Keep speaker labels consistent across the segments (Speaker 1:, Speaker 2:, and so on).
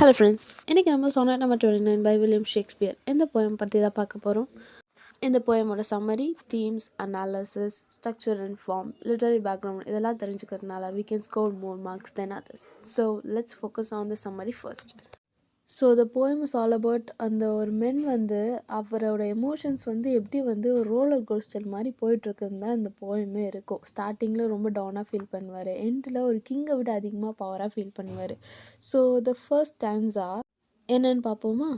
Speaker 1: Hello friends, இன்றைக்கி நம்ம sonnet number 29 by William Shakespeare இந்த போயம் பற்றி தான் பார்க்க போகிறோம். இந்த போயமோட summary, themes, analysis, structure and form, literary background இதெல்லாம் தெரிஞ்சுக்கிறதுனால we can score more marks than others. So let's focus on the summary first. So the poem is all about அந்த ஒரு மென் அவரோட எமோஷன்ஸ் எப்படி ஒரு ரோலர் கோஸ்டர் மாதிரி போயிட்டுருக்குன்னு தான் இந்த போயமே இருக்கும். ஸ்டார்டிங்கில் ரொம்ப டவுனாக ஃபீல் பண்ணுவார், எண்டில் ஒரு கிங்கை விட அதிகமாக பவராக ஃபீல் பண்ணுவார். ஸோ த ஃபர்ஸ்ட் ஸ்டான்ஸா என்னன்னு பார்ப்போமா?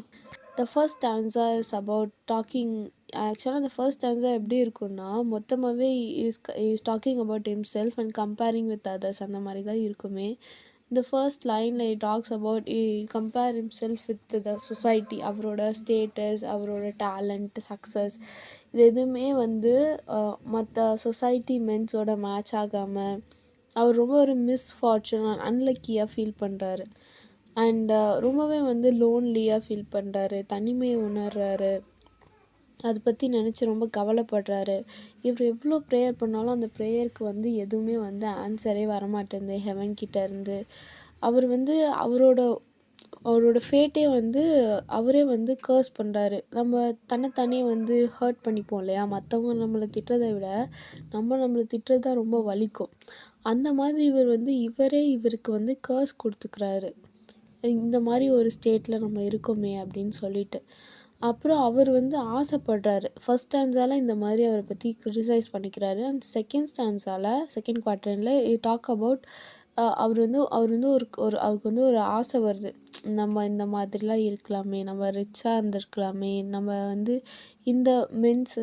Speaker 1: The first stanza is about docking. ஆக்சுவலாக அந்த ஃபர்ஸ்ட் ஸ்டான்ஸா எப்படி இருக்குன்னா மொத்தமாகவே is talking about himself and comparing with others அந்த மாதிரி தான் இருக்குமே. The first line he talks about, he compare himself with the society, அவரோட ஸ்டேட்டஸ், அவரோட டேலண்ட், சக்ஸஸ் இது எதுவுமே மற்ற சொசைட்டி மென்ஸோட மேட்ச் ஆகாமல் அவர் ரொம்ப ஒரு மிஸ்ஃபார்ச்சூன் அன்லக்கியாக ஃபீல் பண்ணுறாரு. அண்ட் ரொம்பவே லோன்லியாக ஃபீல் பண்ணுறாரு, தனிமையை உணர்றாரு, அதை பற்றி நினச்சி ரொம்ப கவலைப்படுறாரு. இவர் எவ்வளோ ப்ரேயர் பண்ணாலும் அந்த ப்ரேயருக்கு எதுவுமே ஆன்சரே வரமாட்டேங்குது ஹெவன்கிட்ட இருந்து. அவர் அவரோட ஃபேட்டே அவரே கர்ஸ் பண்ணுறாரு. நம்ம தன்னைத்தானே ஹர்ட் பண்ணிப்போம் இல்லையா? மற்றவங்க நம்மளை திட்டுறதை விட நம்மளை திட்டுறது தான் ரொம்ப வலிக்கும். அந்த மாதிரி இவரே இவருக்கு கர்ஸ் கொடுத்துக்கிறாரு, இந்த மாதிரி ஒரு ஸ்டேட்டில் நம்ம இருக்கோமே அப்படின்னு சொல்லிட்டு. அப்புறம் அவர் ஆசைப்படுறாரு. ஃபர்ஸ்ட் ஸ்டான்ஸால் இந்த மாதிரி அவரை பற்றி கிரிட்டிசைஸ் பண்ணிக்கிறாரு. அண்ட் செகண்ட் குவார்ட்டரில் டாக் அபவுட் அவர் அவருக்கு ஒரு ஆசை வருது, நம்ம இந்த மாதிரிலாம் இருக்கலாமே, நம்ம ரிச்சாக இருந்திருக்கலாமே, நம்ம இந்த மென்ஸ்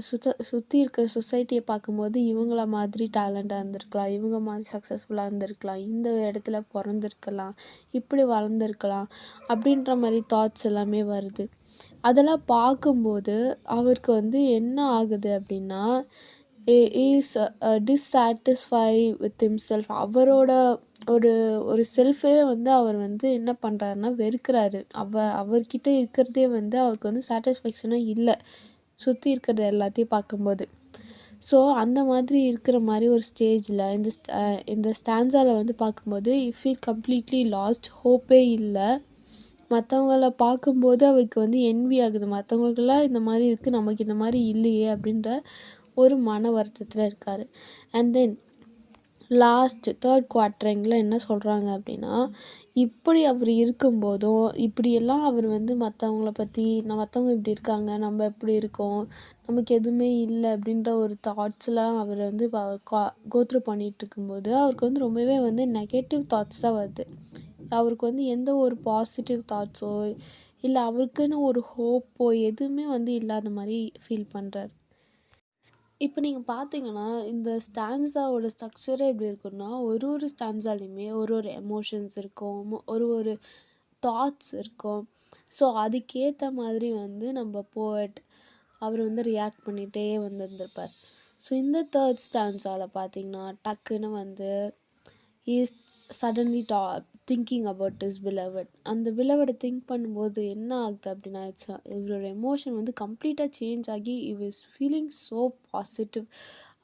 Speaker 1: சுற்றி இருக்கிற சொசைட்டியை பார்க்கும்போது இவங்கள மாதிரி டேலண்டாக இருந்திருக்கலாம், இவங்க மாதிரி சக்ஸஸ்ஃபுல்லாக இருந்திருக்கலாம், இந்த இடத்துல பிறந்திருக்கலாம், இப்படி வளர்ந்துருக்கலாம் அப்படின்ற மாதிரி தாட்ஸ் எல்லாமே வருது. அதெல்லாம் பார்க்கும்போது அவருக்கு என்ன ஆகுது அப்படின்னா, இஸ் டிஸ்சாட்டிஸ்ஃபை வித் ஹிம்செல்ஃப். அவரோட ஒரு செல்ஃபே அவர் என்ன பண்ணுறாருன்னா வெறுக்கிறாரு. அவர்கிட்ட இருக்கிறதே அவருக்கு சாட்டிஸ்ஃபேக்ஷனாக இல்லை, சுற்றி இருக்கிறது எல்லாத்தையும் பார்க்கும்போது. ஸோ அந்த மாதிரி இருக்கிற மாதிரி ஒரு ஸ்டேஜில் இந்த ஸ்டான்ஸாவில் பார்க்கும்போது ஃபீல் கம்ப்ளீட்லி லாஸ்ட், ஹோப்பே இல்லை. மற்றவங்கள பார்க்கும்போது அவருக்கு என்வி ஆகுது, மற்றவங்களுக்கெல்லாம் இந்த மாதிரி இருக்குது, நமக்கு இந்த மாதிரி இல்லையே அப்படின்ற ஒரு மன வருத்தத்தில் இருக்கார். அண்ட் தென் தேர்ட் குவார்ட்டரிங்கில் என்ன சொல்கிறாங்க அப்படின்னா, இப்படி அவர் இருக்கும்போதும் இப்படியெல்லாம் அவர் மற்றவங்கள பற்றி மற்றவங்க இப்படி இருக்காங்க, நம்ம எப்படி இருக்கோம், நமக்கு எதுவுமே இல்லை அப்படின்ற ஒரு தாட்ஸ்லாம் அவர் கோத்ரூ பண்ணிகிட்டு இருக்கும்போது அவருக்கு ரொம்பவே நெகட்டிவ் தாட்ஸ் தான் வருது. அவருக்கு எந்த ஒரு பாசிட்டிவ் தாட்ஸோ இல்லை அவருக்குன்னு ஒரு ஹோப்போ எதுவுமே இல்லாத மாதிரி ஃபீல் பண்ணுறாரு. இப்போ நீங்கள் பார்த்தீங்கன்னா இந்த ஸ்டான்ஸாவோட ஸ்ட்ரக்சரே எப்படி இருக்குன்னா, ஒரு ஸ்டான்ஸாலையுமே ஒரு எமோஷன்ஸ் இருக்கும், ஒரு தாட்ஸ் இருக்கும். ஸோ அதுக்கேற்ற மாதிரி நம்ம போயட் அவர் ரியாக்ட் பண்ணிகிட்டே இருந்திருப்பார். ஸோ இந்த தேர்ட் ஸ்டான்ஸாவில் பார்த்தீங்கன்னா டக்குன்னு is suddenly thinking about his beloved. அந்த பிலவடை திங்க் பண்ணும்போது என்ன ஆகுது அப்படின்னா, இவரோட எமோஷன் கம்ப்ளீட்டாக சேஞ்ச் ஆகி இஸ் ஃபீலிங் ஸோ பாசிட்டிவ்.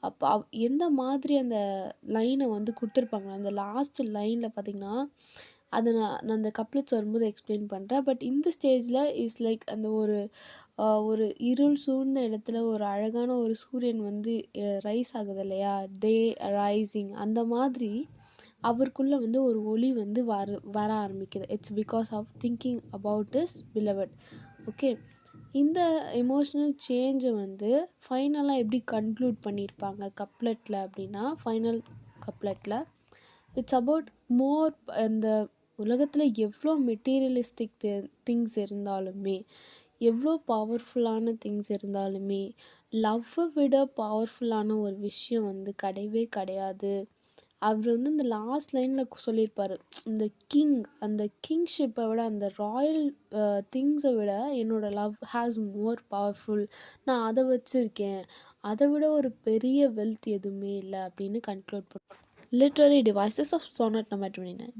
Speaker 1: அப்போ எந்த மாதிரி அந்த லைனை கொடுத்துருப்பாங்க, அந்த லாஸ்ட் லைனில் பார்த்திங்கன்னா, அதை நான் அந்த கப்லெட்ஸ் வரும்போது எக்ஸ்பிளைன் பண்ணுறேன். பட் இந்த ஸ்டேஜில் இஸ் லைக் அந்த ஒரு இருள் சூழ்ந்த இடத்துல ஒரு அழகான ஒரு சூரியன் ரைஸ் ஆகுது இல்லையா, டே ரைசிங், அந்த மாதிரி அவருக்குள்ளே ஒரு ஒளி வர ஆரம்பிக்குது. It's because of thinking about his beloved. Okay, இந்த எமோஷ்னல் சேஞ்சை ஃபைனலாக எப்படி கன்க்ளூட் பண்ணியிருப்பாங்க கப்லெட்டில் அப்படின்னா, ஃபைனல் கப்லெட்டில் இட்ஸ் அபவுட் மோர். இந்த உலகத்தில் எவ்வளோ மெட்டீரியலிஸ்டிக் திங்ஸ் இருந்தாலுமே, எவ்வளோ பவர்ஃபுல்லான திங்ஸ் இருந்தாலுமே, லவ்வை விட பவர்ஃபுல்லான ஒரு விஷயம் கிடையவே கிடையாது. அவர் இந்த லாஸ்ட் லைனில் சொல்லியிருப்பார், அந்த கிங்ஷிப்பை விட, அந்த ராயல் திங்ஸை விட என்னோடய லவ் ஹேஸ் மோர் பவர்ஃபுல், நான் அதை வச்சுருக்கேன், அதை விட ஒரு பெரிய வெல்த் எதுவுமே இல்லை அப்படின்னு கன்க்ளூட் பண்ணுறோம். Literary devices of sonnet number 29.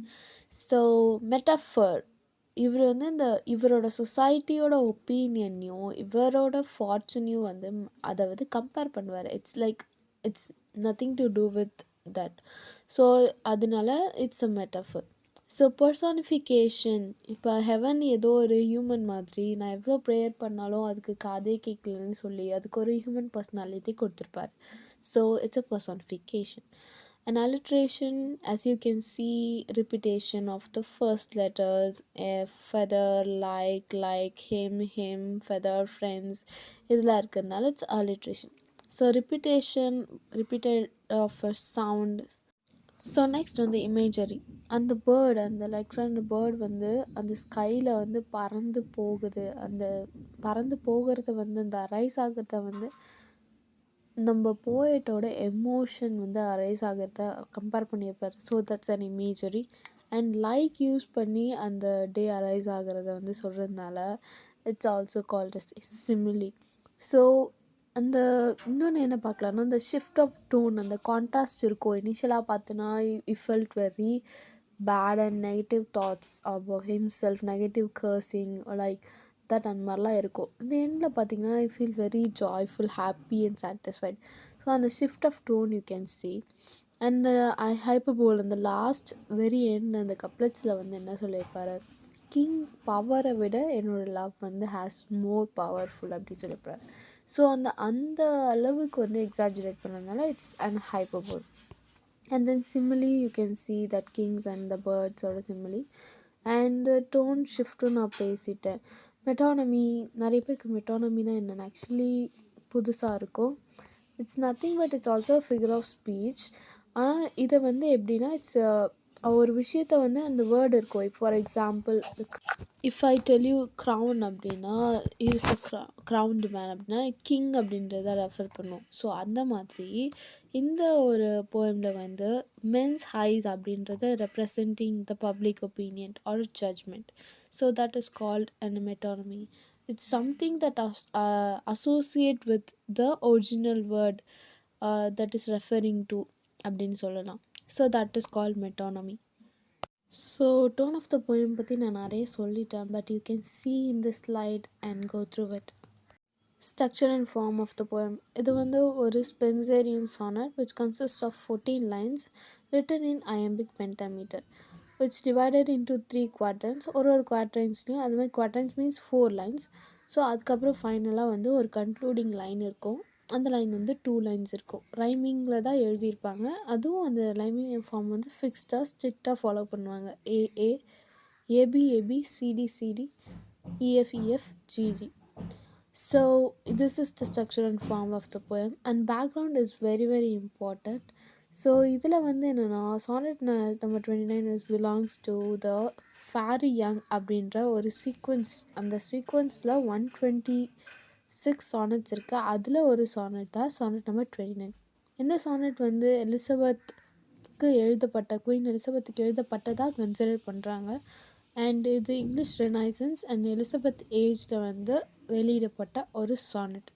Speaker 1: So metaphor, இவர் இவரோட சொசைட்டியோட ஒப்பீனியனையும் இவரோட ஃபார்ச்சுனையும் அதை கம்பேர் பண்ணுவார். It's nothing to do with that. So அதனால it's a metaphor. So personification இப்போ ஹெவன் ஏதோ ஒரு ஹியூமன் மாதிரி நான் எவ்வளோ ப்ரேயர் பண்ணாலும் அதுக்கு காதே கேட்கலன்னு சொல்லி அதுக்கு ஒரு ஹியூமன் பர்சனாலிட்டி கொடுத்துருப்பார். So it's a personification. An alliteration, as you can see, repetition of the first letters, a feather, like, him, feather, friends, இதெல்லாம் இருக்கிறதுனால it's alliteration. So repetition, repeated of a sound. So next வந்து imagery. அந்த bird அந்த அந்த bird வந்து அந்த ஸ்கையில் வந்து பறந்து போகுது. அந்த பறந்து போகிறத வந்து அந்த அரைஸ் ஆகிறத வந்து நம்ம போயட்டோட எமோஷன் வந்து அரைஸ் ஆகிறத கம்பேர் பண்ணியிருப்பார். So that's an imagery. And like use பண்ணி அந்த டே அரைஸ் ஆகிறத வந்து சொல்கிறதுனால it's also called as simile. So அந்த இன்னொன்று என்ன பார்க்கலான்னா அந்த ஷிஃப்ட் ஆஃப் டோன் அந்த கான்ட்ராஸ்ட் இருக்கும். இனிஷியலாக பார்த்தோன்னா he felt very bad and negative thoughts about himself, negative cursing like that அந்த மாதிரிலாம் இருக்கும். இந்த எண்டில் பார்த்தீங்கன்னா I feel very joyful, happy and satisfied. So அந்த shift of tone you can see. And I hyperbole அந்த லாஸ்ட் வெரி எண்ட் அந்த கப்லெட்ஸில் வந்து என்ன சொல்லியிருப்பாரு, கிங் பவரை விட என்னோடய லவ் வந்து ஹேஸ் மோர் பவர்ஃபுல் அப்படின்னு சொல்லியிருப்பாரு. ஸோ அந்த அளவுக்கு வந்து எக்ஸாஜுரேட் பண்ணதுனால it's and hyperbole. And then simile you can see that kings and the birds or simile. And the tone shift நான் பேசிட்டேன். மெட்டானமி நிறைய பேருக்கு மெட்டானமினா என்னென்னு ஆக்சுவலி புதுசாக இருக்கும். It's nothing but it's also figure of speech. ஆனால் இதை வந்து எப்படின்னா இட்ஸ் ஒரு விஷயத்த வந்து அந்த வேர்டு இருக்கும். இப்போ for example if I tell you crown அப்படின்னா இஸ் அ க்ரௌன்டு மேன் அப்படின்னா கிங் அப்படின்றத ரெஃபர் பண்ணும். ஸோ அந்த மாதிரி இந்த ஒரு போயமில் வந்து மென்ஸ் ஹைஸ் அப்படின்றத representing the public opinion or judgment. So that is called an metonymy. It's something that associate with the original word that is referring to அப்படின்னு சொல்லலாம். So that is called metonymy. So tone of the poem பற்றி நான் நிறைய சொல்லிட்டேன். But you can see in the slide and go through it. Structure and form of the poem. இது வந்து ஒரு Spenserian sonnet which consists of 14 lines written in iambic pentameter which divided into 3 quatrains. ஒரு quatrainsலையும் அது மாதிரி quatrains means 4 lines. So அதுக்கப்புறம் ஃபைனலாக வந்து ஒரு கன்க்ளூடிங் லைன் இருக்கும். அந்த லைன் வந்து 2 lines இருக்கும். ரைமிங்கில் தான் எழுதியிருப்பாங்க. அதுவும் அந்த ரைமிங் ஃபார்ம் வந்து ஃபிக்ஸ்டாக ஸ்ட்ரிக்டாக ஃபாலோ பண்ணுவாங்க. AA, AB AB, CD CD, EF EF, GG. So this is the structure and form of the poem and background is very very important. So இதில் வந்து என்னென்னா sonnet number 29 is belongs to the fair youth அப்படின்ற ஒரு sequence. அந்த சீக்வன்ஸில் 126 sonnets இருக்குது. அதில் ஒரு sonnet தான் சானட் நம்பர் 29. இந்த சானட் வந்து எலிசபெத்துக்கு எழுதப்பட்ட குயின் எலிசபெத்துக்கு எழுதப்பட்டதாக கன்சிடர் பண்ணுறாங்க. அண்ட் இது இங்கிலீஷ் ரெனைசன்ஸ் அண்ட் எலிசபெத் ஏஜில் வந்து வெளியிடப்பட்ட ஒரு சானட்.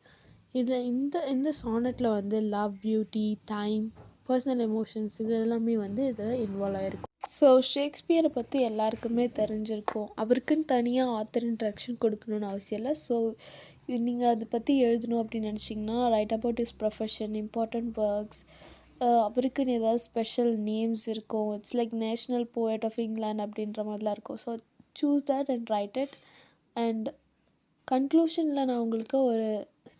Speaker 1: இதில் இந்த சானட்டில் வந்து love, beauty, time, personal emotions இது எல்லாமே வந்து இதில் இன்வால்வ் ஆகிருக்கும். ஸோ ஷேக்ஸ்பியரை பற்றி எல்லாருக்குமே தெரிஞ்சிருக்கும். அவருக்குன்னு தனியாக ஆத்தர் இன்ட்ரடக்ஷன் கொடுக்கணுன்னு அவசியம் இல்லை. ஸோ நீங்கள் அதை பற்றி எழுதணும் அப்படின்னு நினச்சிங்கன்னா write about his profession, important works, அவருக்குன்னு ஏதாவது ஸ்பெஷல் நேம்ஸ் இருக்கும். It's like national poet of England அப்படின்ற மாதிரிலாம் இருக்கும். So choose that and write it. And கன்க்ளூஷனில் நான் உங்களுக்கு ஒரு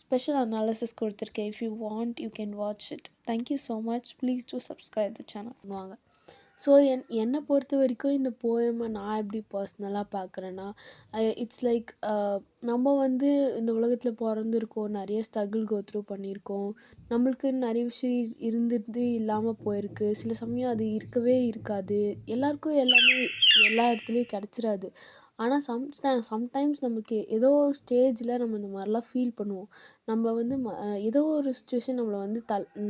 Speaker 1: ஸ்பெஷல் அனாலிசிஸ் கொடுத்துருக்கேன். If you want you can watch it. Thank you so much. Please do subscribe the channel வாங்க. ஸோ என்னை பொறுத்த வரைக்கும் இந்த போயமை நான் எப்படி பர்சனலாக பார்க்குறேன்னா இட்ஸ் லைக் நம்ம வந்து இந்த உலகத்தில் பிறந்திருக்கோம், நிறைய ஸ்ட்ரகிள் கோ த்ரூ பண்ணியிருக்கோம், நம்மளுக்கு நிறைய விஷயம் இருந்துட்டு இல்லாமல் போயிருக்கு. சில சமயம் அது இருக்கவே இருக்காது. எல்லாருக்கும் எல்லாமே எல்லா இடத்துலையும் கிடச்சிராது. ஆனால் சம்டைம்ஸ் நமக்கு ஏதோ ஒரு ஸ்டேஜில் நம்ம இந்த மாதிரிலாம் ஃபீல் பண்ணுவோம். நம்ம வந்து ஏதோ ஒரு சுச்சுவேஷன் நம்மளை வந்து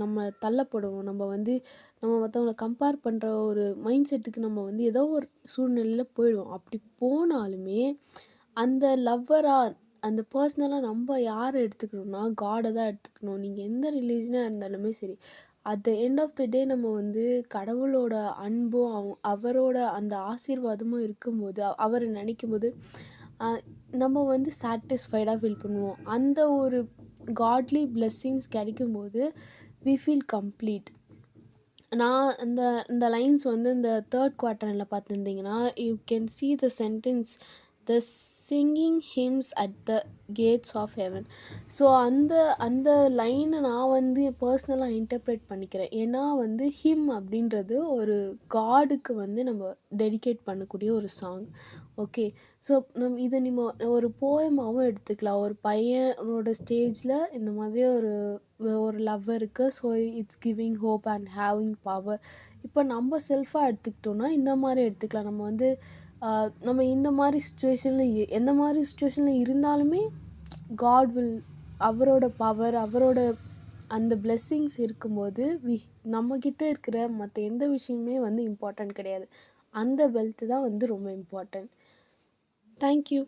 Speaker 1: நம்ம தள்ளப்படுவோம். நம்ம வந்து நம்ம மற்றவங்கள கம்பேர் பண்ணுற ஒரு மைண்ட் செட்டுக்கு நம்ம வந்து ஏதோ ஒரு சூழ்நிலையில் போயிடுவோம். அப்படி போனாலுமே அந்த லவ்வராக அந்த பர்சனலாக நம்ம யாரை எடுத்துக்கணும்னா காடை தான் எடுத்துக்கணும். நீங்கள் எந்த ரிலீஜனாக இருந்தாலுமே சரி, at the end of the day நம்ம வந்து கடவுளோட அன்பும் அவரோட அந்த ஆசீர்வாதமும் இருக்கும்போது அவரை நினைக்கும்போது நம்ம வந்து சாட்டிஸ்ஃபைடாக ஃபீல் பண்ணுவோம். அந்த ஒரு காட்லி பிளெஸ்ஸிங்ஸ் கிடைக்கும்போது வி ஃபீல் கம்ப்ளீட். நான் இந்த இந்த லைன்ஸ் வந்து இந்த 3 குவார்ட்டர்ல பார்த்துருந்தீங்கன்னா, you can see the sentence the singing hymns at the gates of heaven. So அந்த அந்த லைனை நான் வந்து பர்சனலாக இன்டர்பிரேட் பண்ணிக்கிறேன். ஏன்னா வந்து ஹிம் அப்படின்றது ஒரு காடுக்கு வந்து நம்ம டெடிகேட் பண்ணக்கூடிய ஒரு சாங். ஓகே. ஸோ இதை நம்ம ஒரு போயமாகவும் எடுத்துக்கலாம். ஒரு பையனோட ஸ்டேஜில் இந்த மாதிரி ஒரு ஒரு லவ் இருக்கு. So it's giving hope and having power. இப்போ நம்ம செல்ஃபாக எடுத்துக்கிட்டோம்னா இந்த மாதிரி எடுத்துக்கலாம். நம்ம வந்து நம்ம இந்த மாதிரி சுச்சுவேஷனில் எந்த மாதிரி சுச்சுவேஷனில் இருந்தாலுமே காட் வில் அவரோட பவர் அவரோட அந்த பிளெஸ்ஸிங்ஸ் இருக்கும்போது நம்மக்கிட்ட இருக்கிற மற்ற எந்த விஷயமே வந்து இம்பார்ட்டன்ட் கிடையாது. அந்த வெல்த்து தான் வந்து ரொம்ப இம்பார்ட்டன்ட். தேங்க்யூ.